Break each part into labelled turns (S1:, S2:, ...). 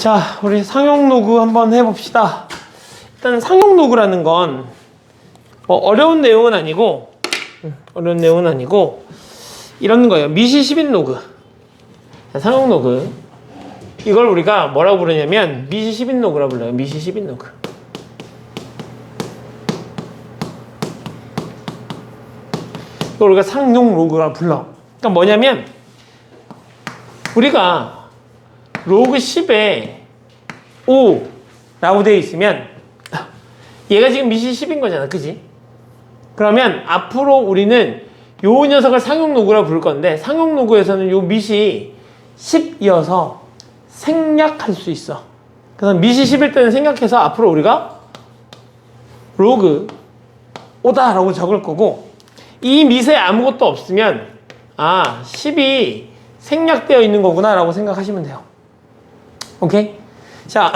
S1: 자, 우리 상용 로그 한번 해봅시다. 일단 상용 로그라는 건 뭐 어려운 내용은 아니고 이런 거예요. 미시 10인 로그. 자, 상용 로그. 이걸 우리가 뭐라고 부르냐면 미시 10인 로그라고 불러요. 미시 10인 로그. 이걸 우리가 상용 로그라고 불러. 그러니까 뭐냐면 우리가 로그 10에 5라고 되어 있으면 얘가 지금 미시 10인 거잖아. 그지? 그러면 앞으로 우리는 요 녀석을 상용 로그라고 부를 건데 상용 로그에서는 요 미시 10이어서 생략할 수 있어. 그래서 미시 10일 때는 생략해서 앞으로 우리가 로그 5다 라고 적을 거고 이 미세에 아무것도 없으면 10이 생략되어 있는 거구나 라고 생각하시면 돼요. 오케이? 자,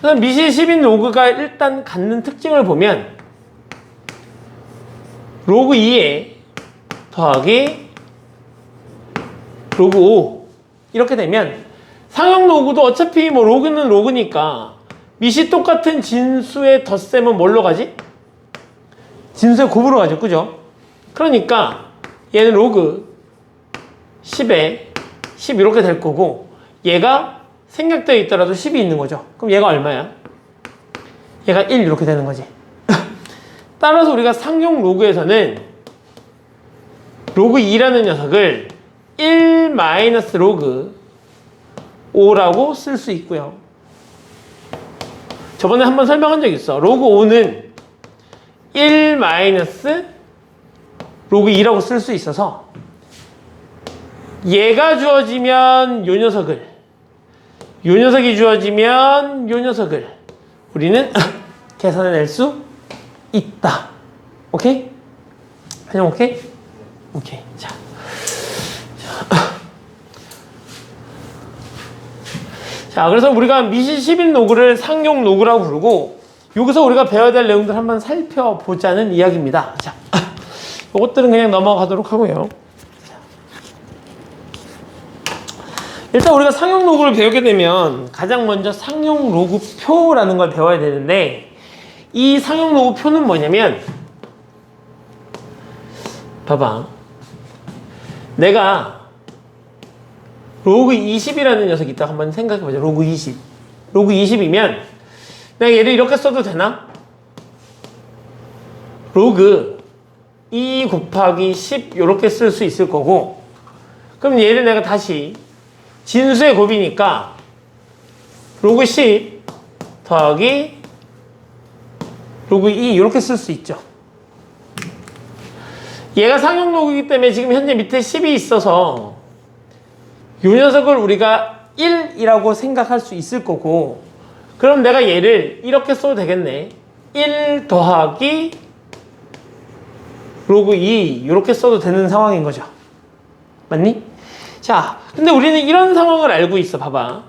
S1: 그럼 미시 10인 로그가 일단 갖는 특징을 보면 로그 2에 더하기 로그 5 이렇게 되면 상용 로그도 어차피 뭐 로그는 로그니까 미시 똑같은 진수의 덧셈은 뭘로 가지? 진수의 곱으로 가죠. 그죠? 그러니까 얘는 로그 10에 10 이렇게 될 거고 얘가 생략되어 있더라도 10이 있는 거죠. 그럼 얘가 얼마야? 얘가 1 이렇게 되는 거지. 따라서 우리가 상용 로그에서는 로그 2라는 녀석을 1 마이너스 로그 5라고 쓸 수 있고요. 저번에 한번 설명한 적 있어. 로그 5는 1 마이너스 로그 2라고 쓸 수 있어서 얘가 주어지면 요 녀석을 요 녀석이 주어지면 요 녀석을 우리는 계산해낼 수 있다. 오케이? 그냥 오케이? 오케이. 자, 그래서 우리가 미시 10인 로그를 상용 로그라고 부르고 여기서 우리가 배워야 될 내용들 한번 살펴보자는 이야기입니다. 자, 이것들은 그냥 넘어가도록 하고요. 일단 우리가 상용 로그를 배우게 되면 가장 먼저 상용 로그표라는 걸 배워야 되는데 이 상용 로그표는 뭐냐면 봐봐. 내가 로그 20이라는 녀석이 있다고 한번 생각해보자. 로그 20. 로그 20이면 내가 얘를 이렇게 써도 되나? 로그 2 곱하기 10 이렇게 쓸 수 있을 거고 그럼 얘를 내가 다시 진수의 곱이니까 로그 10 더하기 로그 2 이렇게 쓸 수 있죠. 얘가 상용 로그이기 때문에 지금 현재 밑에 10이 있어서 이 녀석을 우리가 1이라고 생각할 수 있을 거고 그럼 내가 얘를 이렇게 써도 되겠네. 1 더하기 로그 2 이렇게 써도 되는 상황인 거죠. 맞니? 자, 근데 우리는 이런 상황을 알고 있어. 봐봐.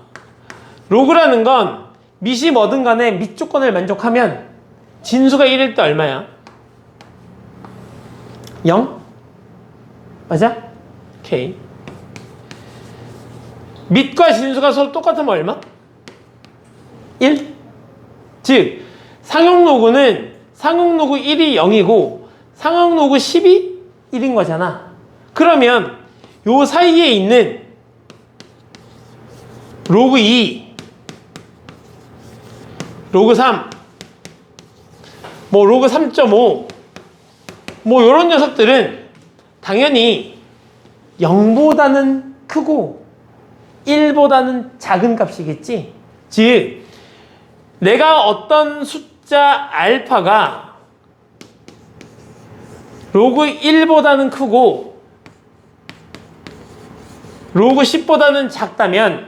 S1: 로그라는 건 밑이 뭐든 간에 밑 조건을 만족하면 진수가 1일 때 얼마야? 0? 맞아? 오케이. 밑과 진수가 서로 똑같으면 얼마? 1? 즉 상용 로그는 상용 로그 1이 0이고 상용 로그 10이 1인 거잖아. 그러면 요 사이에 있는 로그 2, 로그 3, 뭐 로그 3.5 뭐 요런 녀석들은 당연히 0보다는 크고 1보다는 작은 값이겠지. 즉 내가 어떤 숫자 알파가 로그 1보다는 크고 로그 10보다는 작다면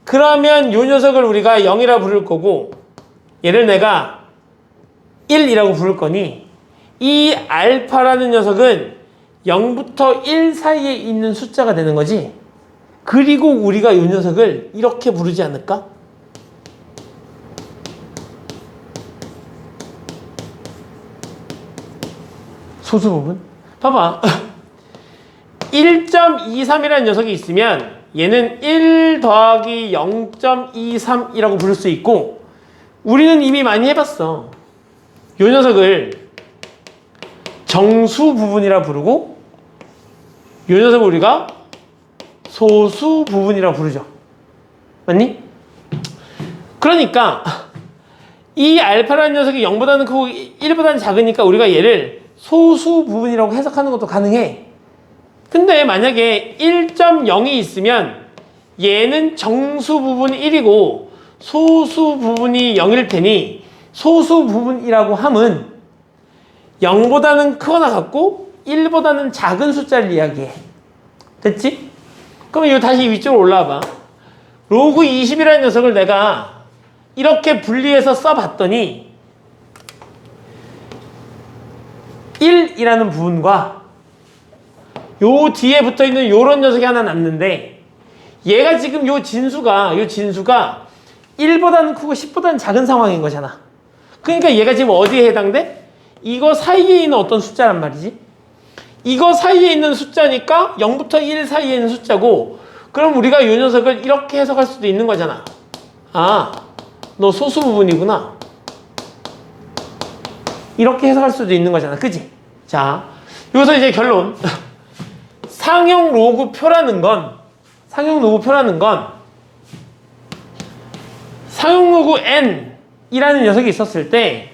S1: 그러면 요 녀석을 우리가 0이라 부를 거고 얘를 내가 1이라고 부를 거니 이 알파라는 녀석은 0부터 1 사이에 있는 숫자가 되는 거지. 그리고 우리가 이 녀석을 이렇게 부르지 않을까? 소수 부분? 봐봐. 1.23이라는 녀석이 있으면 얘는 1 더하기 0.23이라고 부를 수 있고, 우리는 이미 많이 해봤어. 요 녀석을 정수 부분이라 부르고, 요 녀석을 우리가 소수 부분이라 부르죠. 맞니? 그러니까 이 알파라는 녀석이 0보다는 크고 1보다는 작으니까 우리가 얘를 소수 부분이라고 해석하는 것도 가능해. 근데 만약에 1.0이 있으면 얘는 정수 부분 1이고 소수 부분이 0일 테니 소수 부분이라고 함은 0보다는 크거나 같고 1보다는 작은 숫자를 이야기해. 됐지? 그러면 이거 다시 위쪽으로 올라와봐. 로그 20이라는 녀석을 내가 이렇게 분리해서 써봤더니 1이라는 부분과 요 뒤에 붙어있는 요런 녀석이 하나 남는데, 얘가 지금 요 진수가 1보다는 크고 10보다는 작은 상황인 거잖아. 그러니까 얘가 지금 어디에 해당돼? 이거 사이에 있는 어떤 숫자란 말이지. 이거 사이에 있는 숫자니까 0부터 1 사이에 있는 숫자고, 그럼 우리가 요 녀석을 이렇게 해석할 수도 있는 거잖아. 아, 너 소수 부분이구나. 이렇게 해석할 수도 있는 거잖아. 그지? 자, 여기서 이제 결론. 상용 로그표라는 건 상용 로그 n이라는 녀석이 있었을 때,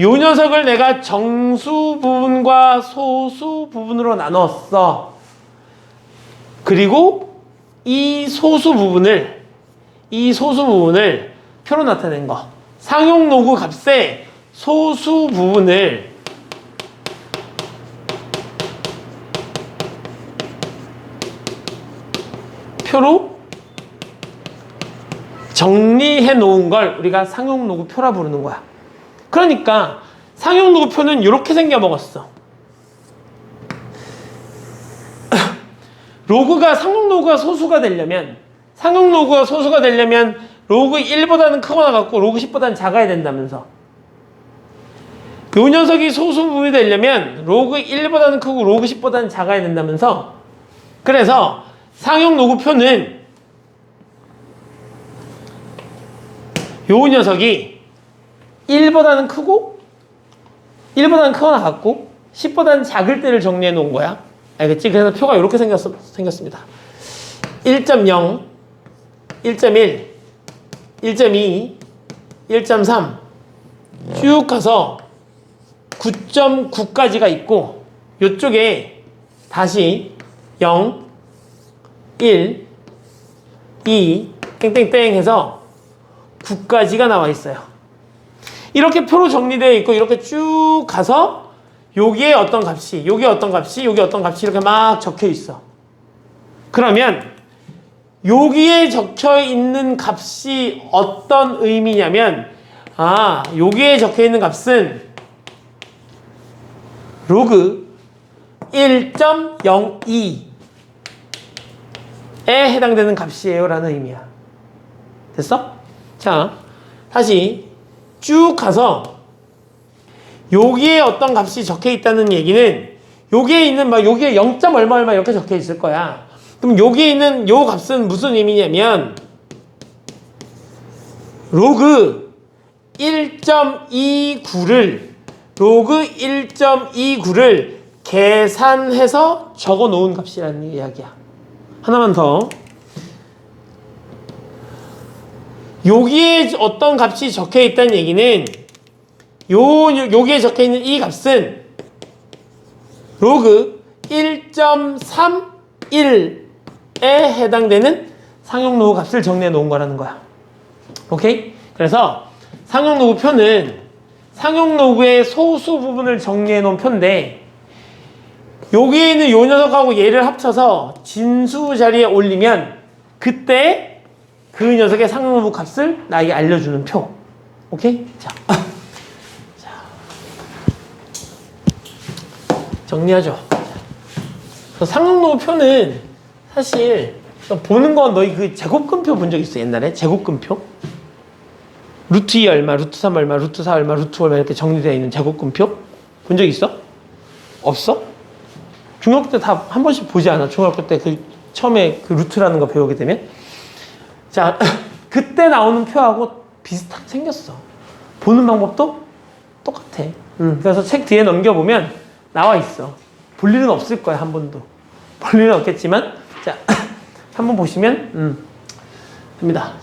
S1: 요 녀석을 내가 정수 부분과 소수 부분으로 나눴어. 그리고 이 소수 부분을 표로 나타낸 거. 상용 로그 값의 소수 부분을 표로 정리해 놓은 걸 우리가 상용 로그 표라 부르는 거야. 그러니까 상용 로그 표는 이렇게 생겨 먹었어. 상용 로그가 소수가 되려면 로그 1보다는 크거나 같고 로그 10보다는 작아야 된다면서. 요 녀석이 소수 부분이 되려면 로그 1보다는 크고 로그 10보다는 작아야 된다면서. 그래서 상용 로그 표는 요 녀석이 1보다는 크거나 같고 10보다는 작을 때를 정리해 놓은 거야. 알겠지? 그래서 표가 이렇게 생겼습니다. 1.0, 1.1, 1.2, 1.3 쭉 가서 9.9까지가 있고, 요쪽에 다시 0, 1, 2, 땡땡땡 해서 9까지가 나와 있어요. 이렇게 표로 정리되어 있고, 이렇게 쭉 가서 여기에 어떤 값이 이렇게 막 적혀 있어. 그러면 여기에 적혀 있는 값이 어떤 의미냐면, 여기에 적혀 있는 값은 로그 1.02에 해당되는 값이에요 라는 의미야. 됐어? 자, 다시 쭉 가서 여기에 어떤 값이 적혀 있다는 얘기는, 여기에 있는 여기에 0. 얼마 이렇게 적혀 있을 거야. 그럼 여기에 있는 요 값은 무슨 의미냐면, 로그 1.29를 계산해서 적어 놓은 값이라는 이야기야. 하나만 더. 여기에 어떤 값이 적혀 있다는 얘기는, 여기에 적혀 있는 이 값은 로그 1.31에 해당되는 상용 로그 값을 정리해 놓은 거라는 거야. 오케이? 그래서 상용 로그 표는 상용 로그의 소수 부분을 정리해 놓은 표인데, 여기에 있는 요 녀석하고 얘를 합쳐서 진수 자리에 올리면 그때 그 녀석의 상용 로그 값을 나에게 알려주는 표. 오케이? 자, 정리하죠. 상용 로그 표는 사실 보는 건, 너희 그 제곱근표 본 적 있어? 옛날에 제곱근표? 루트 2 얼마, 루트 3 얼마, 루트 4 얼마, 루트 5 얼마 이렇게 정리되어 있는 제곱근표? 본 적 있어? 없어? 중학교 때 다 한 번씩 보지 않아? 중학교 때 그 처음에 그 루트라는 거 배우게 되면. 자, 그때 나오는 표하고 비슷하게 생겼어. 보는 방법도 똑같아. 그래서 책 뒤에 넘겨보면 나와 있어. 볼 일은 없을 거야, 한 번도. 볼 일은 없겠지만, 자, 한번 보시면, 됩니다.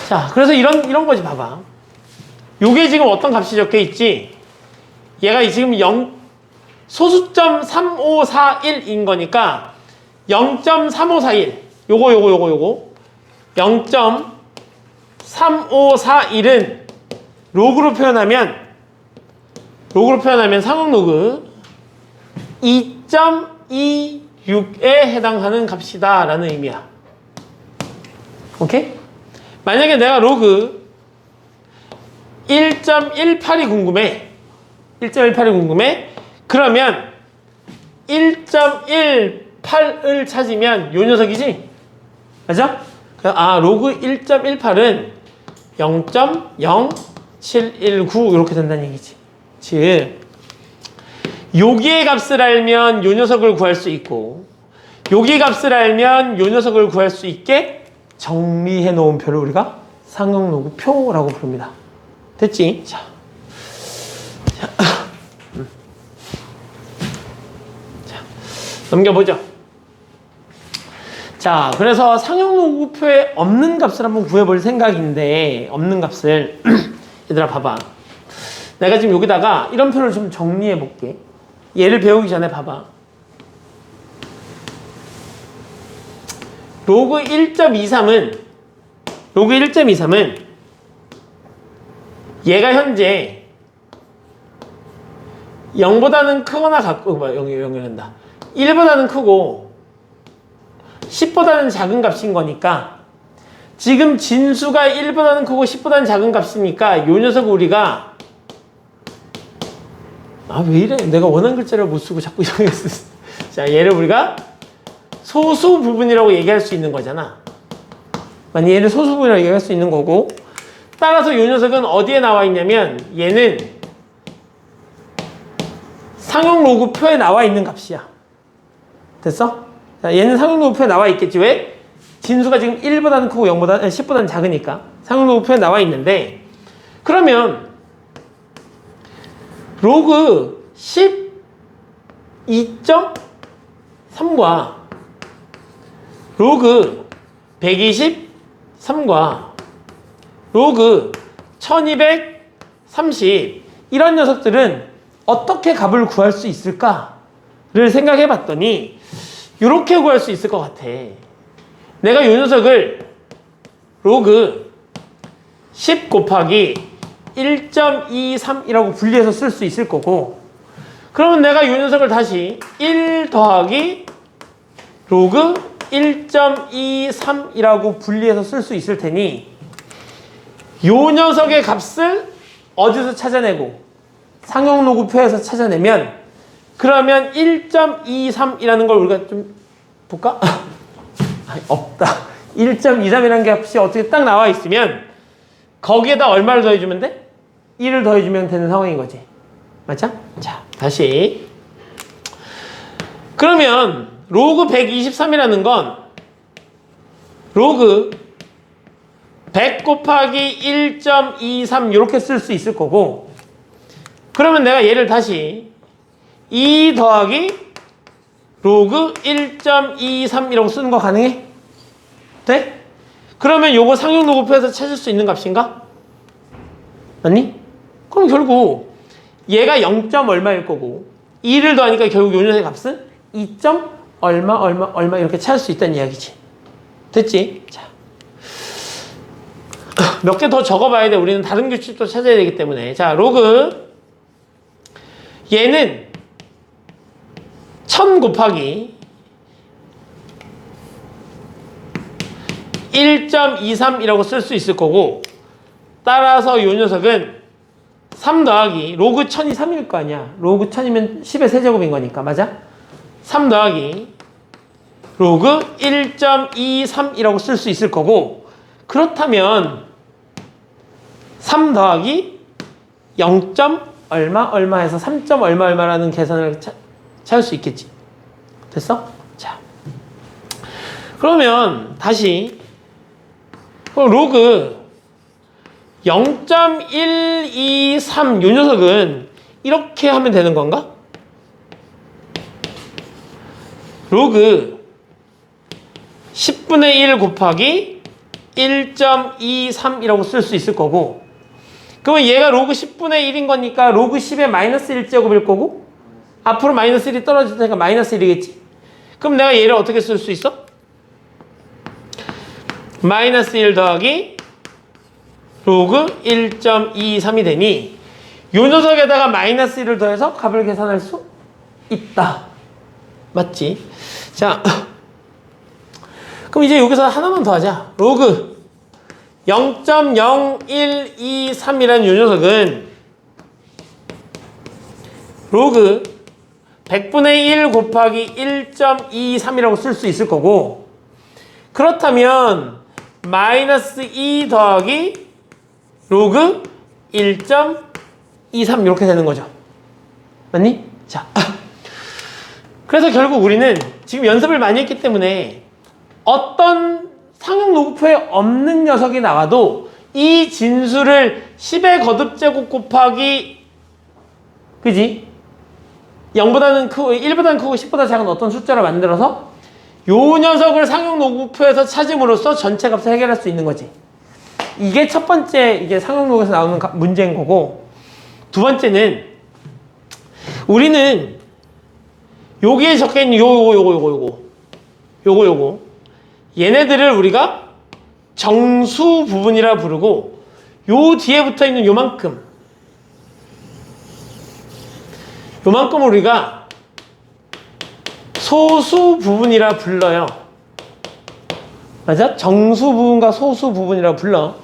S1: 자, 그래서 이런 거지, 봐봐. 요게 지금 어떤 값이 적혀 있지? 얘가 지금 소수점 3541인 거니까 0.3541. 요거. 0.3541은 로그로 표현하면 상응 로그 2.26에 해당하는 값이다 라는 의미야. 오케이? 만약에 내가 로그 1.18이 궁금해. 1.18이 궁금해. 그러면 1.18을 찾으면 요 녀석이지? 맞아? 로그 1.18은 0.0719 이렇게 된다는 얘기지. 즉 여기의 값을 알면 요 녀석을 구할 수 있고 여기 값을 알면 요 녀석을 구할 수 있게 정리해 놓은 표를 우리가 상응 로그 표라고 부릅니다. 됐지? 자, 넘겨보죠. 자, 그래서 상형 로그표에 없는 값을 한번 구해볼 생각인데, 없는 값을 얘들아 봐봐. 내가 지금 여기다가 이런 표를 좀 정리해 볼게. 얘를 배우기 전에 봐봐. 로그 1.23은 얘가 현재 0보다는 크거나 같고, 0이란다. 1보다는 크고 10보다는 작은 값인 거니까 지금 진수가 1보다는 크고 10보다는 작은 값이니까 요 녀석 우리가 왜 이래? 내가 원하는 글자를 못 쓰고 자꾸 이렇게 쓰. 자, 얘를 우리가 소수 부분이라고 얘기할 수 있는 거잖아. 만약 얘를 소수 부분이라고 얘기할 수 있는 거고 따라서 요 녀석은 어디에 나와 있냐면 얘는 상형 로그 표에 나와 있는 값이야. 됐어? 자, 얘는 상형 로그 표에 나와 있겠지. 왜? 진수가 지금 1보다는 크고 10보다는 작으니까 상형 로그 표에 나와 있는데 그러면 로그 12.3과 로그 123과 로그 1230 이런 녀석들은 어떻게 값을 구할 수 있을까를 생각해 봤더니 이렇게 구할 수 있을 것 같아. 내가 이 녀석을 로그 10 곱하기 1.23이라고 분리해서 쓸 수 있을 거고 그러면 내가 이 녀석을 다시 1 더하기 로그 1.23이라고 분리해서 쓸 수 있을 테니 이 녀석의 값을 어디서 찾아내고 상형 로그표에서 찾아내면 그러면 1.23이라는 걸 우리가 좀 볼까? 아니, 없다. 1.23이라는 값이 어떻게 딱 나와 있으면 거기에다 얼마를 더해주면 돼? 1을 더해주면 되는 상황인 거지. 맞죠? 자, 다시. 그러면 로그 123이라는 건 로그 100 곱하기 1.23 이렇게 쓸 수 있을 거고 그러면 내가 얘를 다시 2 더하기 로그 1.23이라고 쓰는 거 가능해? 돼? 그러면 요거 상형 로그표에서 찾을 수 있는 값인가? 맞니? 그럼 결국 얘가 0. 얼마일 거고 2를 더하니까 결국 요 녀석의 값은 2. 얼마 이렇게 찾을 수 있다는 이야기지. 됐지? 자, 몇 개 더 적어봐야 돼. 우리는 다른 규칙도 찾아야 되기 때문에. 자, 로그 얘는 1000 곱하기 1.23이라고 쓸 수 있을 거고 따라서 요 녀석은 3 더하기 로그 1000이 3일 거 아니야. 로그 1000이면 10의 세제곱인 거니까. 맞아? 3 더하기 로그 1.23이라고 쓸 수 있을 거고 그렇다면 3 더하기 0. 얼마 해서 3. 얼마라는 계산을 찾을 수 있겠지. 됐어? 자, 그러면 다시 그럼 로그 0.123 요 녀석은 이렇게 하면 되는 건가? 로그 10분의 1 곱하기 1.23이라고 쓸 수 있을 거고, 그러면 얘가 로그 10분의 1인 거니까 로그 10의 마이너스 1제곱일 거고, 앞으로 마이너스 1이 떨어질 테니까 마이너스 1이겠지? 그럼 내가 얘를 어떻게 쓸 수 있어? 마이너스 1 더하기 로그 1.23이 되니 요 녀석에다가 마이너스 1을 더해서 값을 계산할 수 있다. 맞지? 자, 그럼 이제 여기서 하나만 더 하자. 로그 0.0123이라는 요 녀석은 로그 100분의 1 곱하기 1.23이라고 쓸 수 있을 거고, 그렇다면 마이너스 2 더하기 로그 1.23 이렇게 되는 거죠. 맞니? 자, 그래서 결국 우리는 지금 연습을 많이 했기 때문에 어떤 상용 로그표에 없는 녀석이 나와도 이 진수를 10의 거듭제곱 곱하기, 그지? 0보다는 크고 1보다는 크고 10보다 작은 어떤 숫자로 만들어서 요 녀석을 상용 로그표에서 찾음으로써 전체 값을 해결할 수 있는 거지. 이게 첫 번째 이게 상용 로그에서 나오는 문제인 거고, 두 번째는 우리는 여기에 적혀 있는 요거 얘네들을 우리가 정수 부분이라 부르고, 요 뒤에 붙어 있는 요만큼을 우리가 소수 부분이라 불러요. 맞아? 정수 부분과 소수 부분이라 불러.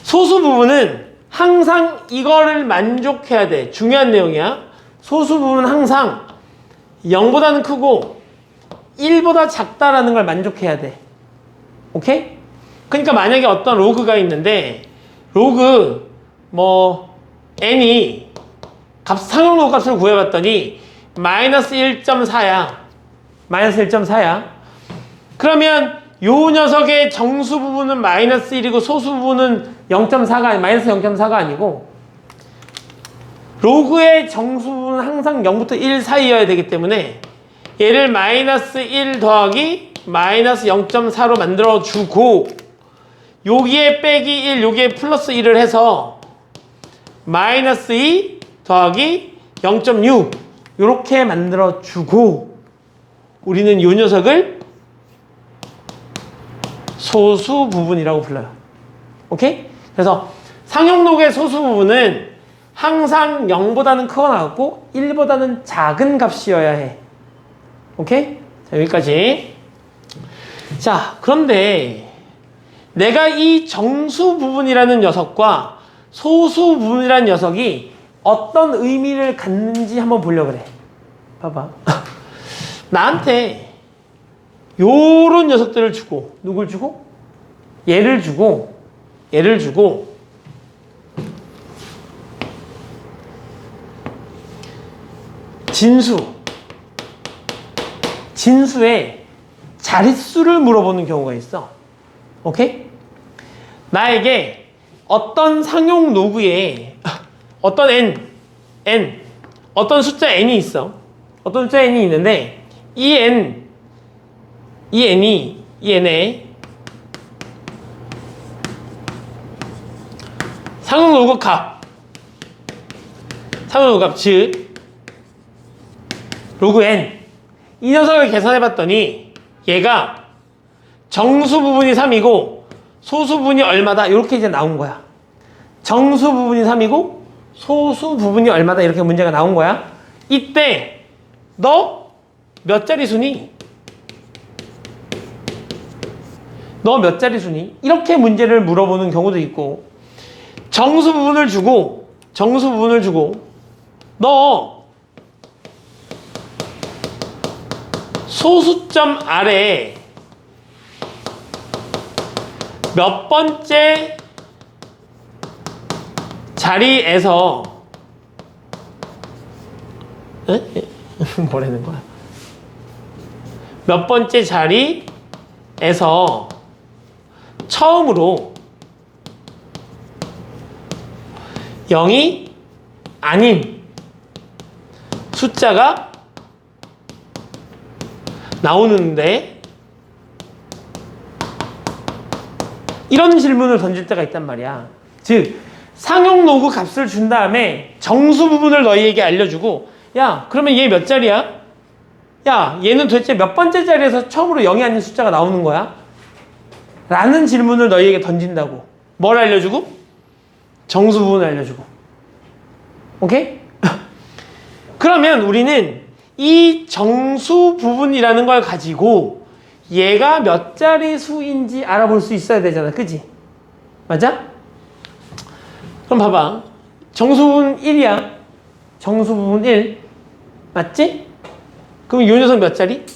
S1: 소수 부분은 항상 이거를 만족해야 돼. 중요한 내용이야. 소수 부분은 항상 0보다는 크고 1보다 작다라는 걸 만족해야 돼. 오케이? 그러니까 만약에 어떤 로그가 있는데 로그 n이 상용 로그 값을 구해봤더니 마이너스 1.4야. 마이너스 1.4야. 그러면 요 녀석의 정수 부분은 마이너스 1이고 소수 부분은 0.4가 마이너스 0.4가 아니고, 로그의 정수 부분은 항상 0부터 1 사이여야 되기 때문에 얘를 마이너스 1 더하기 마이너스 0.4로 만들어주고, 여기에 빼기 1, 여기에 플러스 1을 해서 마이너스 2 더하기 0.6 이렇게 만들어주고, 우리는 요 녀석을 소수 부분이라고 불러요. 오케이? 그래서 상용 로그의 소수 부분은 항상 0보다는 크거나 같고 1보다는 작은 값이어야 해. 오케이? 자, 여기까지. 자, 그런데 내가 이 정수 부분이라는 녀석과 소수 부분이라는 녀석이 어떤 의미를 갖는지 한번 보려고 그래. 봐봐. 나한테 요런 녀석들을 주고, 누굴 주고? 얘를 주고 진수의 자릿수를 물어보는 경우가 있어. 오케이? 나에게 어떤 상용 로그에 어떤 어떤 숫자 n이 있어. 어떤 숫자 n이 있는데 이 n의 상용 로그 값, 즉 로그 n, 이 녀석을 계산해 봤더니 얘가 정수 부분이 3이고 소수 부분이 얼마다 이렇게 이제 나온 거야. 정수 부분이 3이고 소수 부분이 얼마다 이렇게 문제가 나온 거야. 이때 너 몇 자리 수니? 너 몇 자리 수니? 이렇게 문제를 물어보는 경우도 있고, 정수 부분을 주고 너 소수점 아래 몇 번째 자리에서 뭐라는 거야? 몇 번째 자리 에서 처음으로 0이 아닌 숫자가 나오는데 이런 질문을 던질 때가 있단 말이야. 즉 상용 로그 값을 준 다음에 정수 부분을 너희에게 알려주고 야 그러면 얘 몇 자리야? 야 얘는 도대체 몇 번째 자리에서 처음으로 0이 아닌 숫자가 나오는 거야? 라는 질문을 너희에게 던진다고. 뭘 알려주고? 정수 부분을 알려주고. 오케이? 그러면 우리는 이 정수 부분이라는 걸 가지고 얘가 몇 자리 수인지 알아볼 수 있어야 되잖아. 그지? 맞아? 그럼 봐봐. 정수 부분 1이야. 정수 부분 1. 맞지? 그럼 이 녀석 몇 자리?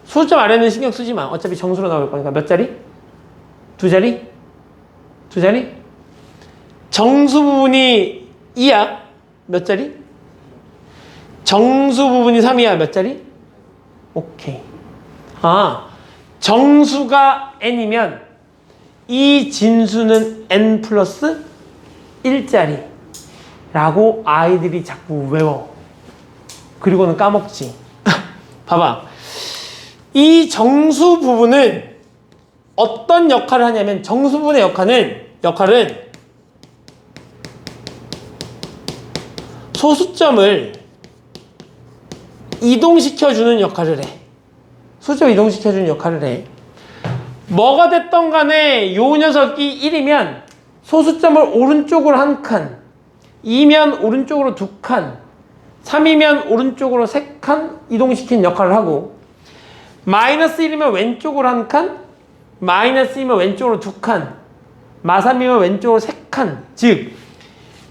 S1: 소수점 아래는 신경 쓰지 마. 어차피 정수로 나올 거니까. 몇 자리? 두 자리? 두 자리? 정수 부분이 2야. 몇 자리? 정수 부분이 3이야. 몇 자리? 오케이. 아, 정수가 n이면 이 진수는 n 플러스 1자리 라고 아이들이 자꾸 외워. 그리고는 까먹지. 봐봐. 이 정수 부분은 어떤 역할을 하냐면 정수 부분의 역할은 소수점을 이동시켜주는 역할을 해. 소수점 이동시켜주는 역할을 해. 뭐가 됐던 간에 요 녀석이 1이면 소수점을 오른쪽으로 한 칸, 2면 오른쪽으로 두 칸, 3이면 오른쪽으로 3칸 이동시키는 역할을 하고 마이너스 1이면 왼쪽으로 한 칸, 마이너스 2면 왼쪽으로 두 칸, 마3이면 왼쪽으로 3칸. 즉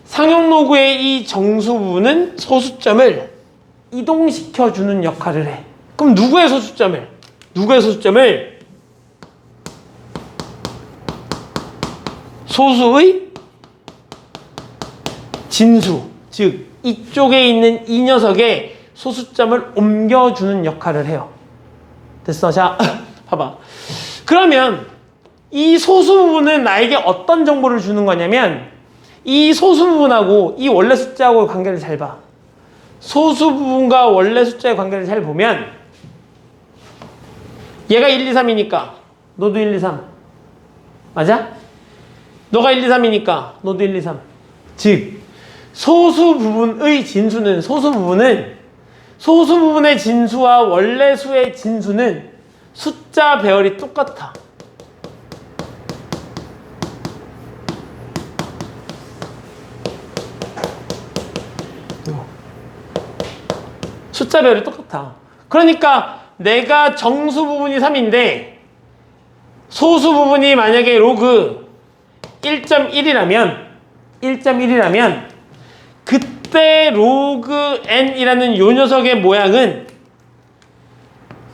S1: 상용 로그의 이 정수 부분은 소수점을 이동시켜주는 역할을 해. 그럼 누구의 소수점을? 소수의 진수. 즉 이쪽에 있는 이 녀석의 소수점을 옮겨주는 역할을 해요. 됐어? 자, 봐봐. 그러면 이 소수 부분은 나에게 어떤 정보를 주는 거냐면 이 소수 부분하고 이 원래 숫자하고의 관계를 잘 봐. 소수 부분과 원래 숫자의 관계를 잘 보면 얘가 1, 2, 3이니까 너도 1, 2, 3. 맞아? 너가 1, 2, 3이니까 너도 1, 2, 3. 즉 소수 부분의 진수는 소수 부분의 진수와 원래 수의 진수는 숫자 배열이 똑같아. 숫자 배열이 똑같아. 그러니까 내가 정수 부분이 3인데 소수 부분이 만약에 로그 1.1이라면 그때 로그 n이라는 요 녀석의 모양은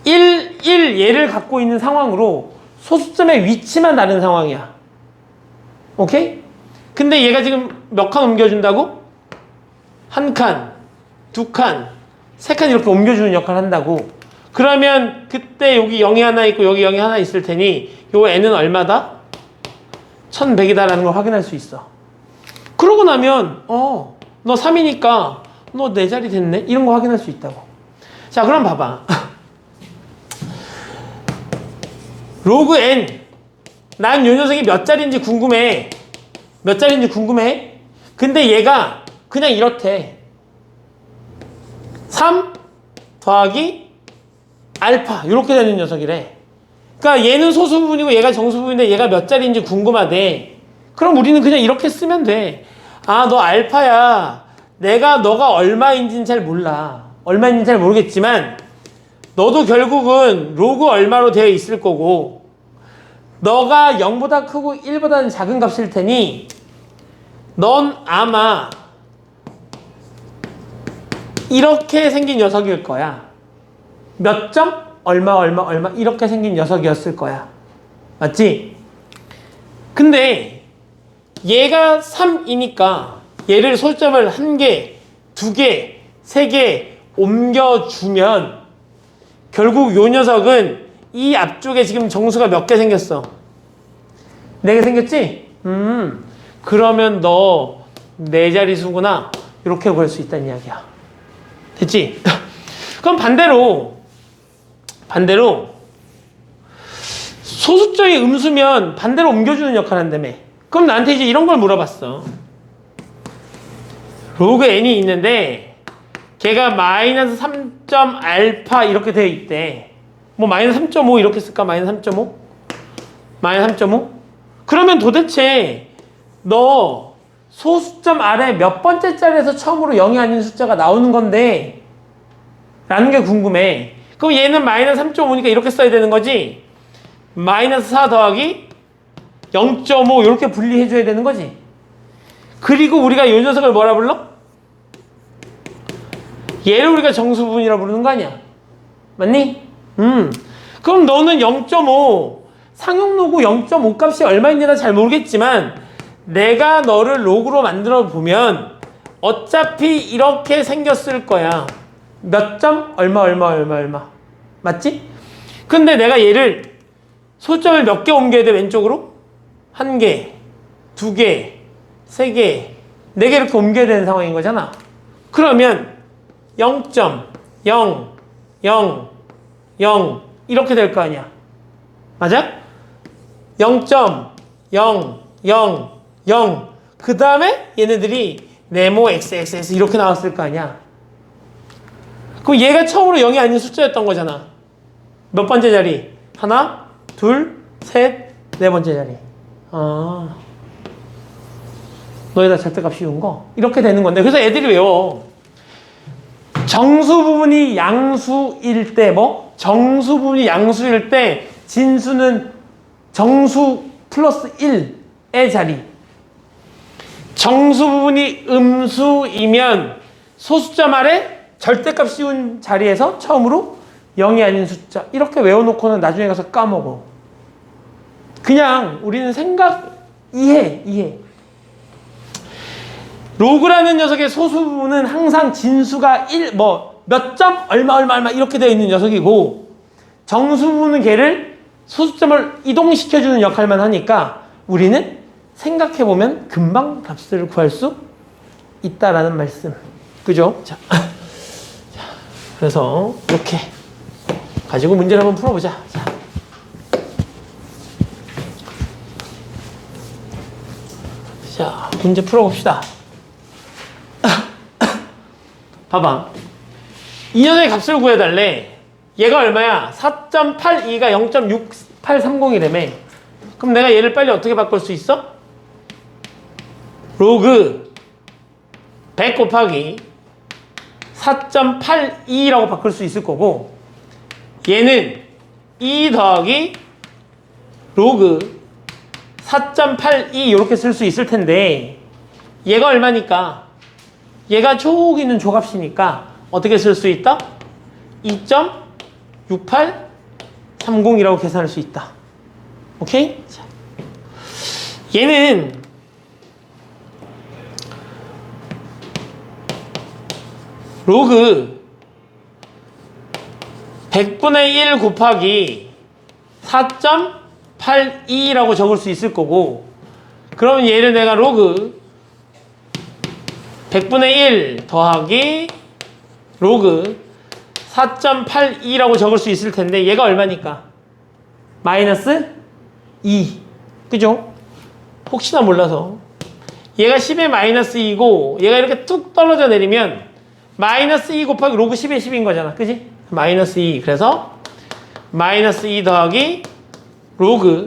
S1: 1 얘를 갖고 있는 상황으로 소수점의 위치만 다른 상황이야. 오케이? 근데 얘가 지금 몇 칸 옮겨준다고? 한 칸, 두 칸, 세 칸 이렇게 옮겨주는 역할을 한다고. 그러면 그때 여기 0이 하나 있고 여기 0이 하나 있을 테니 요 n은 얼마다? 1100이다 라는 걸 확인할 수 있어. 그러고 나면 너 3이니까 너 4자리 됐네? 이런 거 확인할 수 있다고. 자, 그럼 봐봐. 로그 n. 난 요 녀석이 몇 자리인지 궁금해. 근데 얘가 그냥 이렇대. 3 더하기 알파 이렇게 되는 녀석이래. 그러니까 얘는 소수 부분이고 얘가 정수 부분인데 얘가 몇 자리인지 궁금하대. 그럼 우리는 그냥 이렇게 쓰면 돼. 아, 너 알파야. 너가 얼마인지는 잘 몰라. 얼마인지는 잘 모르겠지만 너도 결국은 로그 얼마로 되어 있을 거고 너가 0보다 크고 1보다는 작은 값일 테니 넌 아마 이렇게 생긴 녀석일 거야. 몇 점? 얼마 이렇게 생긴 녀석이었을 거야. 맞지? 근데 얘가 3이니까 얘를 소수점을 1개, 2개, 3개 옮겨주면 결국 요 녀석은 이 앞쪽에 지금 정수가 몇 개 생겼어? 4개 생겼지? 그러면 너 4자리수구나. 이렇게 구할 수 있다는 이야기야. 됐지? 그럼 반대로 소수점이 음수면 반대로 옮겨주는 역할을 한다며. 그럼 나한테 이제 이런 걸 물어봤어. 로그 n이 있는데 걔가 마이너스 3점 알파 이렇게 되어 있대. 뭐 마이너스 3.5 이렇게 쓸까? 마이너스 3.5? 마이너스 3.5? 그러면 도대체 너 소수점 아래 몇 번째 자리에서 처음으로 0이 아닌 숫자가 나오는 건데 라는 게 궁금해. 그럼 얘는 마이너스 3.5니까 이렇게 써야 되는 거지. 마이너스 4 더하기 0.5 이렇게 분리해 줘야 되는 거지. 그리고 우리가 이 녀석을 뭐라 불러? 얘를 우리가 정수부분이라 부르는 거 아니야. 맞니? 그럼 너는 0.5 상용로그 0.5 값이 얼마인지 나 잘 모르겠지만 내가 너를 로그로 만들어 보면 어차피 이렇게 생겼을 거야. 몇 점? 얼마. 맞지? 근데 내가 얘를 소점을 몇 개 옮겨야 돼? 왼쪽으로? 1개, 2개, 3개, 4개 이렇게 옮겨야 되는 상황인 거잖아. 그러면 0.0, 0, 0 이렇게 될 거 아니야. 맞아? 0.0, 0, 0 그 다음에 얘네들이 네모 xxx 이렇게 나왔을 거 아니야. 그럼 얘가 처음으로 0이 아닌 숫자였던 거잖아. 몇 번째 자리? 하나, 둘, 셋, 4번째 자리. 아, 너희다 절대값 쉬운 거? 이렇게 되는 건데. 그래서 애들이 외워. 정수 부분이 양수일 때 정수 부분이 양수일 때 진수는 정수 플러스 1의 자리. 정수 부분이 음수이면 소수점 아래 절대값 씌운 자리에서 처음으로 0이 아닌 숫자. 이렇게 외워놓고는 나중에 가서 까먹어. 그냥 우리는 생각, 이해. 로그라는 녀석의 소수 부분은 항상 진수가 1, 몇 점, 얼마 이렇게 되어 있는 녀석이고 정수 부분은 걔를 소수점을 이동시켜주는 역할만 하니까 우리는 생각해보면 금방 값을 구할 수 있다라는 말씀. 그죠? 자, 그래서 이렇게 가지고 문제를 한번 풀어보자. 자, 문제 풀어봅시다. 봐봐. 이 녀석의 값을 구해달래. 얘가 얼마야? 4.82가 0.6830이라며. 그럼 내가 얘를 빨리 어떻게 바꿀 수 있어? 로그 100 곱하기 4.82라고 바꿀 수 있을 거고 얘는 2 더하기 로그 4.82 이렇게 쓸 수 있을 텐데 얘가 얼마니까? 얘가 여기는 조값이니까 어떻게 쓸 수 있다? 2.6830이라고 계산할 수 있다. 오케이? 자. 얘는 로그 100분의 1 곱하기 4.82라고 적을 수 있을 거고 그러면 얘를 내가 로그 100분의 1 더하기 로그 4.82라고 적을 수 있을 텐데 얘가 얼마니까? 마이너스 2. 그죠? 혹시나 몰라서 얘가 10의 마이너스 2고 얘가 이렇게 뚝 떨어져 내리면 마이너스 2 곱하기 로그 10의 10인 거잖아. 그지? 마이너스 2. 그래서 마이너스 2 더하기 로그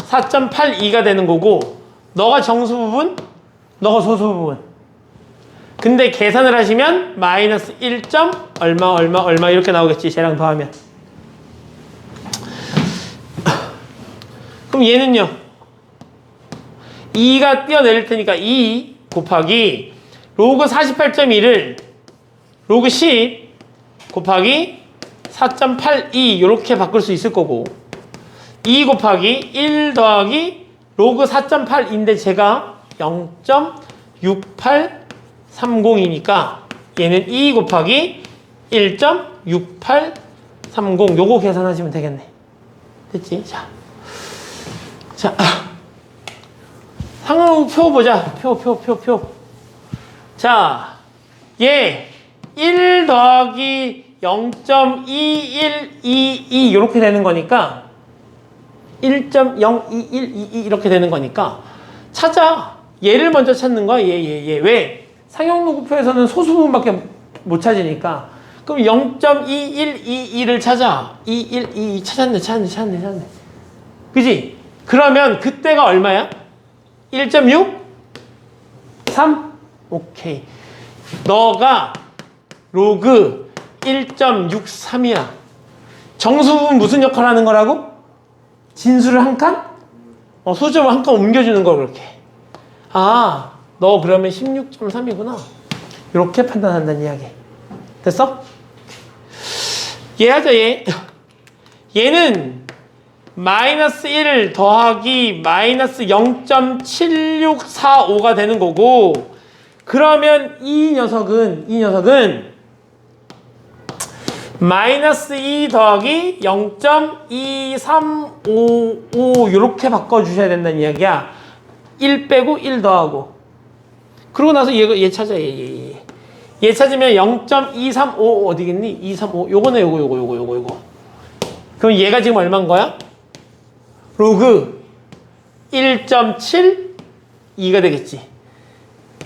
S1: 4.82가 되는 거고 너가 정수 부분, 너가 소수 부분. 근데 계산을 하시면 마이너스 1. 얼마 이렇게 나오겠지. 쟤랑 더하면. 그럼 얘는요. 2가 뛰어내릴 테니까 2 곱하기 로그 48.1을 로그 10 곱하기 4.82 이렇게 바꿀 수 있을 거고 2 곱하기 1 더하기 로그 4.8인데 제가 0.6830이니까 얘는 2 곱하기 1.6830 요거 계산하시면 되겠네. 됐지? 자, 상호로그 표 보자. 표. 자, 얘 1 더하기 0.2122 이렇게 되는 거니까 1.02122 이렇게 되는 거니까 찾아. 얘를 먼저 찾는 거야. 얘. 왜? 상형로그표에서는 소수 부분밖에 못 찾으니까. 그럼 0.2122를 찾아. 2122 찾았네. 그지? 그러면 그때가 얼마야? 1.6? 3? 오케이. 너가 로그 1.63이야. 정수 부분 무슨 역할 하는 거라고? 진수를 한 칸? 소점을 한 칸 옮겨주는 거 그렇게. 아, 너 그러면 16.3이구나. 이렇게 판단한다는 이야기. 됐어? 얘 하자, 얘. 얘는 마이너스 1 더하기 마이너스 0.7645가 되는 거고, 그러면 이 녀석은 마이너스 2 더하기 0.2355 이렇게 바꿔주셔야 된다는 이야기야. 1 빼고 1 더하고. 그러고 나서 얘 찾아. 얘 찾으면 0.235 어디겠니? 235 요거네. 요거. 그럼 얘가 지금 얼마인 거야? 로그 1.72가 되겠지.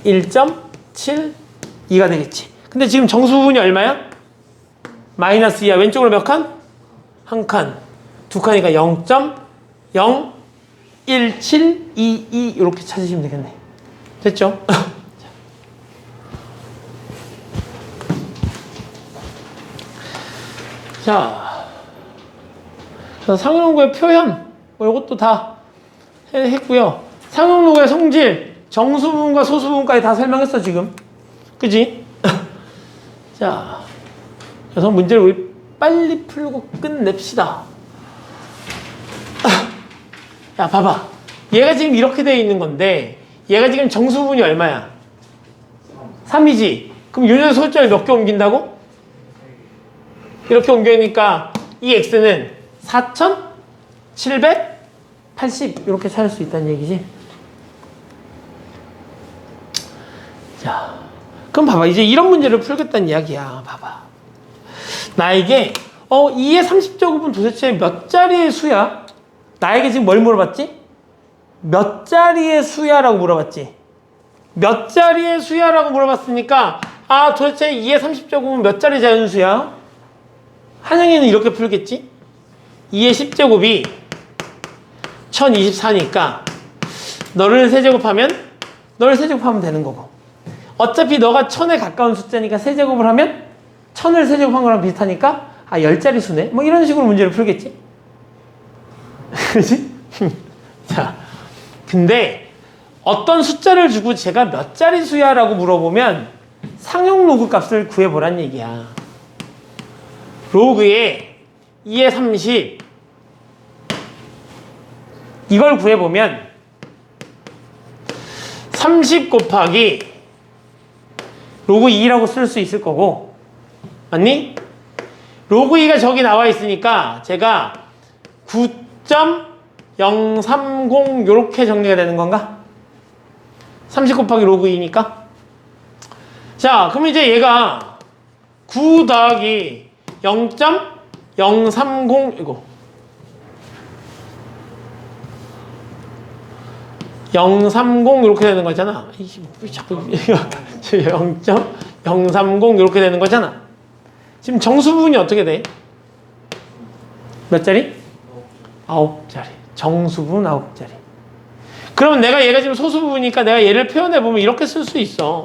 S1: 1.72가 되겠지. 근데 지금 정수 부분이 얼마야? 마이너스 2야. 왼쪽으로 몇 칸? 한 칸. 두 칸이니까 0.01722 이렇게 찾으시면 되겠네. 됐죠? 자, 상용로그의 표현 이것도 다 했고요. 상용로그의 성질, 정수 부분과 소수 부분까지 다 설명했어 지금. 그지? 자, 그래서 문제를 우리 빨리 풀고 끝냅시다. 야, 봐봐. 얘가 지금 이렇게 되어 있는 건데 얘가 지금 정수 부분이 얼마야? 3이지. 그럼 요 녀석 소점을 몇 개 옮긴다고? 이렇게 옮겨니까 이 x는 4780 이렇게 찾을 수 있다는 얘기지. 자, 그럼 봐봐. 이제 이런 문제를 풀겠다는 이야기야. 봐봐. 나에게 2의 30제곱은 도대체 몇 자리의 수야? 나에게 지금 뭘 물어봤지? 몇 자리의 수야라고 물어봤지. 몇 자리의 수야라고 물어봤으니까 도대체 2의 30제곱은 몇 자리 자연수야? 한영이는 이렇게 풀겠지? 2의 10제곱이 1024니까 너를 세제곱하면 되는 거고, 어차피 너가 1000에 가까운 숫자니까 세제곱을 하면 1000을 세제곱한 거랑 비슷하니까 10자리 수네? 뭐 이런 식으로 문제를 풀겠지? 그치? 자, 근데 어떤 숫자를 주고 제가 몇 자리 수야 라고 물어보면 상용 로그 값을 구해보란 얘기야. 로그에 2의 30 이걸 구해보면 30 곱하기 로그 2라고 쓸 수 있을 거고, 맞니? 로그 2가 저기 나와 있으니까 제가 9.030 요렇게 정리가 되는 건가? 30 곱하기 로그 2니까. 자, 그럼 이제 얘가 9 더하기 0.030 이거 030 이렇게 되는 거잖아. 자꾸 0.030 이렇게 되는 거잖아. 지금 정수 부분이 어떻게 돼? 몇 자리? 9자리. 정수 부분 9자리. 그러면 얘가 지금 소수 부분이니까 내가 얘를 표현해 보면 이렇게 쓸 수 있어.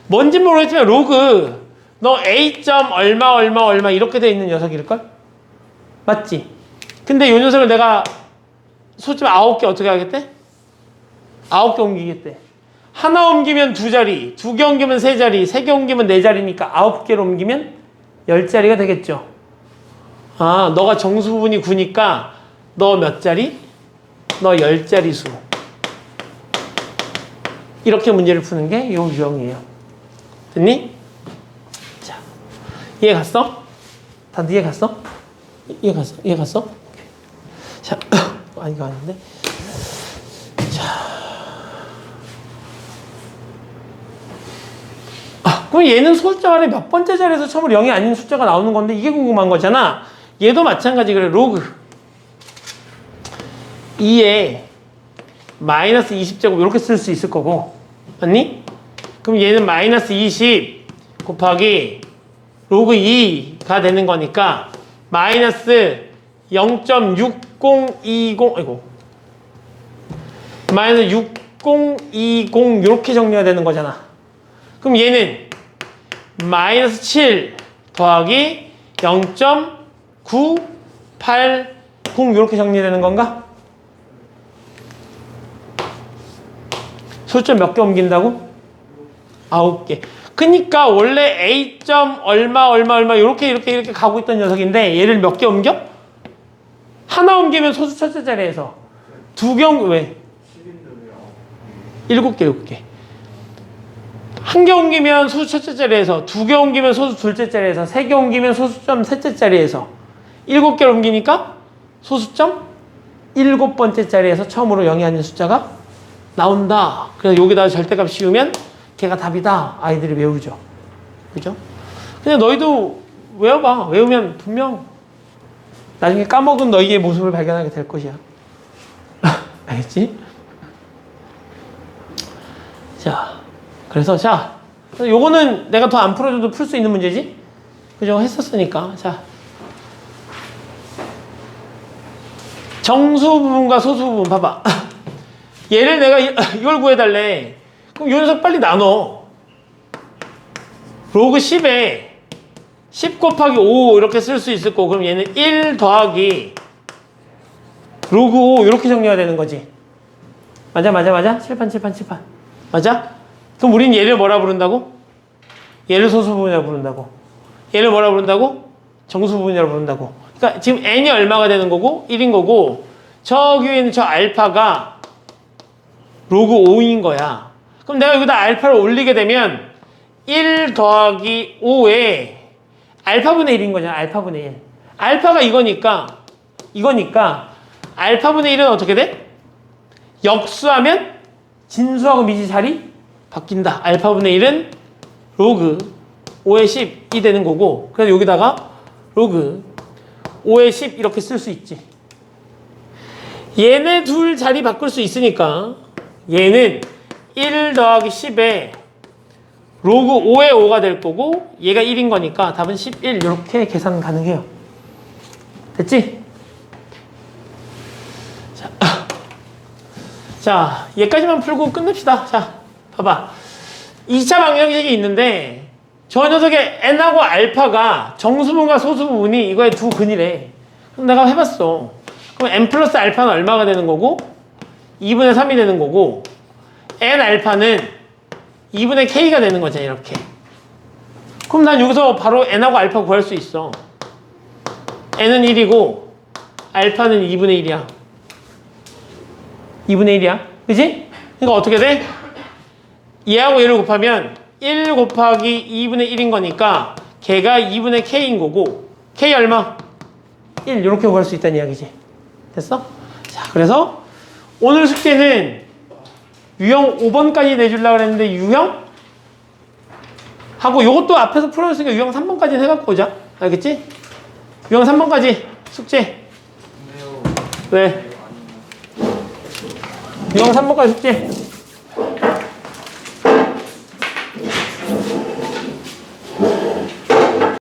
S1: 뭔지 모르겠지만 로그 너 A 점 얼마 이렇게 돼 있는 녀석일걸? 맞지? 근데 이 녀석을 내가 소점 9개 어떻게 하겠대? 9개 옮기겠대. 하나 옮기면 2자리, 2개 옮기면 3자리, 3개 옮기면 4자리니까 9개로 옮기면 10자리가 되겠죠. 너가 정수 부분이 9니까 너 몇 자리? 너 10자리 수. 이렇게 문제를 푸는 게 요 유형이에요. 됐니? 자, 이해 갔어? 다들 이해 갔어? 이해 갔어? 자, 이거 아닌데. 그럼 얘는 숫자 아래 몇 번째 자리에서 처음으로 0이 아닌 숫자가 나오는 건데 이게 궁금한 거잖아. 얘도 마찬가지. 그래. 로그 2에 마이너스 20제곱 이렇게 쓸 수 있을 거고, 맞니? 그럼 얘는 마이너스 20 곱하기 로그 2가 되는 거니까 마이너스 0.6020 아이고 마이너스 6020 이렇게 정리가 되는 거잖아. 그럼 얘는 마이너스 7 더하기 0.980 이렇게 정리되는 건가? 소점 몇 개 옮긴다고? 9개. 그니까 원래 A. 얼마 이렇게 가고 있던 녀석인데 얘를 몇 개 옮겨? 하나 옮기면 소수 첫째 자리에서 2개 왜? 7개. 한 개 옮기면 소수 첫째 자리에서 2개 옮기면 소수 둘째 자리에서 3개 옮기면 소수점 셋째 자리에서 7개를 옮기니까 소수점 7번째 자리에서 처음으로 0이 아닌 숫자가 나온다. 그래서 여기다 절대값 씌우면 걔가 답이다. 아이들이 외우죠. 그죠? 근데 너희도 외워봐. 외우면 분명 나중에 까먹은 너희의 모습을 발견하게 될 것이야. 알겠지? 그래서 요거는 내가 더 안 풀어줘도 풀 수 있는 문제지? 그죠? 했었으니까. 정수 부분과 소수 부분 봐봐. 얘를 내가 이걸 구해달래. 그럼 이 녀석 빨리 나눠. 로그 10에 10 곱하기 5 이렇게 쓸 수 있을 거고, 그럼 얘는 1 더하기 로그 5 이렇게 정리가 되는 거지. 맞아? 칠판. 맞아? 그럼 우린 얘를 뭐라 부른다고? 얘를 소수 부분이라고 부른다고. 얘를 뭐라 부른다고? 정수 부분이라고 부른다고. 그러니까 지금 n이 얼마가 되는 거고? 1인 거고, 저기 위에 있는 저 알파가 로그 5인 거야. 그럼 내가 여기다 알파를 올리게 되면 1 더하기 5에 알파분의 1인 거잖아. 알파분의 1. 알파가 이거니까 알파분의 1은 어떻게 돼? 역수하면 진수하고 미지 자리 바뀐다. 알파분의 1은 로그 5의 10이 되는 거고, 그래서 여기다가 로그 5의 10 이렇게 쓸 수 있지. 얘네 둘 자리 바꿀 수 있으니까 얘는 1 더하기 10에 로그 5의 5가 될 거고, 얘가 1인 거니까 답은 11 이렇게 계산 가능해요. 됐지? 자, 얘까지만 풀고 끝냅시다. 봐봐. 2차 방정식이 있는데 저 녀석의 n하고 알파가 정수분과 소수부분이 이거의 두 근이래. 그럼 내가 해봤어. 그럼 n 플러스 알파는 얼마가 되는 거고 2분의 3이 되는 거고, n 알파는 2분의 k가 되는 거잖아. 이렇게. 그럼 난 여기서 바로 n하고 알파 구할 수 있어. n은 1이고 알파는 2분의 1이야. 2분의 1이야. 그치? 그러니까 어떻게 돼? 얘하고 얘를 곱하면 1 곱하기 2분의 1인 거니까 걔가 2분의 k인 거고, k 얼마? 1 이렇게 구할 수 있다는 이야기지. 됐어? 자, 그래서 오늘 숙제는 유형 5번까지 내주려고 그랬는데 유형? 하고 요것도 앞에서 풀어줬으니까 유형 3번까지 해갖고 오자. 알겠지? 유형 3번까지 숙제. 왜? 유형 3번까지 숙제.